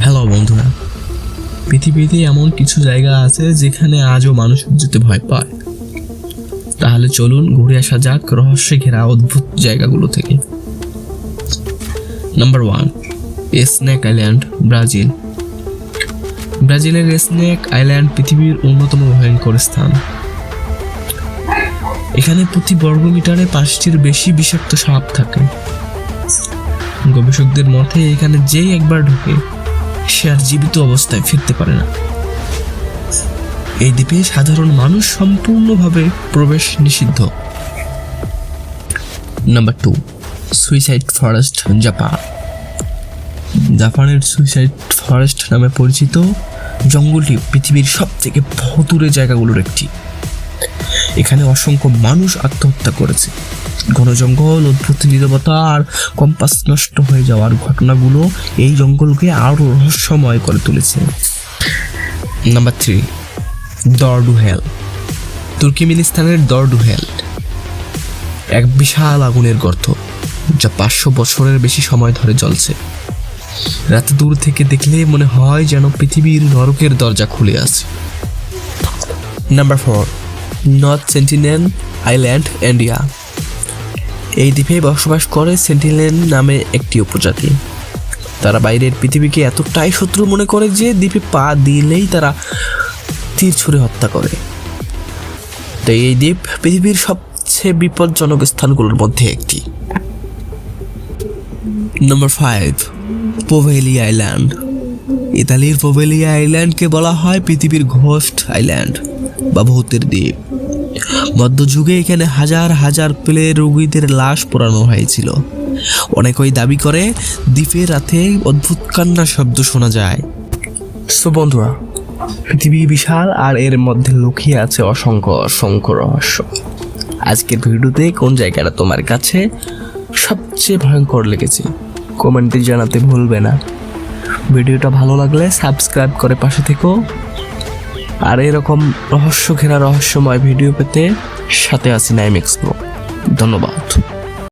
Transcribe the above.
Hello বন্ধুরা, পৃথিবীতে এমন কিছু জায়গা আছে যেখানে আজও মানুষ যেতে ভয় পায়। তাহলে চলুন ঘুরে আসা যাক রহস্যে ঘেরা অদ্ভুত জায়গাগুলো থেকে। Number 1, snake island, Brazil. ব্রাজিলের স্নেক আইল্যান্ড পৃথিবীর অন্যতম ভয়ঙ্কর স্থান। এখানে প্রতি বর্গমিটারে 5টির বেশি বিষাক্ত সাপ থাকে। গবেষকদের মতে এখানে যেই একবার ঢোকে সে আর জীবিত অবস্থায় ফিরতে পারে না। এই দ্বীপে সাধারণ মানুষ সম্পূর্ণভাবে প্রবেশ নিষিদ্ধ। Number 2, suicide forest, Japan. জাপানের সুইসাইড ফরেস্ট নামে পরিচিত জঙ্গলটি পৃথিবীর সবথেকে ভুতুড়ে জায়গাগুলোর একটি। এখানে অসংখ্য মানুষ আত্মহত্যা করেছে। ঘন জঙ্গল, অদ্ভুত নীরবতা আর কম্পাস নষ্ট হয়ে যাওয়ার ঘটনাগুলো এই জঙ্গলকে আরো রহস্যময় করে তুলেছে। নাম্বার 3, দরডুহেল, তুর্কমেনিস্তানের দরডুহেল এক বিশাল আগুনের গর্ত যা 500 বছরের বেশি সময় ধরে জ্বলছে। রাতে দূর থেকে দেখলে মনে হয় যেন পৃথিবীর নরকের দরজা খুলে আছে। Number 4, north sentinel island, India. এই দ্বীপে বসবাস করে সেন্টিনেল নামে একটি উপজাতি। তারা বাইরের পৃথিবীকে এতটাই শত্রু মনে করে যে দ্বীপে পা দিলেই তারা তীর ছুঁড়ে হত্যা করে। তাই এই দ্বীপ পৃথিবীর সবচেয়ে বিপজ্জনক স্থানগুলোর মধ্যে একটি। Number 5, Poveglia island. ইতালির পোভেলি আইল্যান্ডকে বলা হয় পৃথিবীর ঘোস্ট আইল্যান্ড বা ভূতের দ্বীপ। মধ্যযুগে এখানে হাজার হাজার পেলে রোগীদের লাশ পোড়ানো হয়েছিল। অনেকেই দাবি করে দ্বীপের রাতে অদ্ভুত কান্নার শব্দ শোনা যায়। সো বন্ধুরা, পৃথিবী বিশাল আর এর মধ্যে লুকিয়ে আছে অসংখ্য অসংখ্য রহস্য। আজকের ভিডিওতে কোন জায়গাটা তোমার কাছে সবচেয়ে ভয়ঙ্কর লেগেছে কমেন্টে জানাতে ভুলবে না। ভিডিওটা ভালো লাগলে সাবস্ক্রাইব করে পাশে থেকো। আর এরকম রহস্য ঘেরা রহস্যময় ভিডিও পেতে সাথে আছি নাইম এক্সপ্লো। ধন্যবাদ।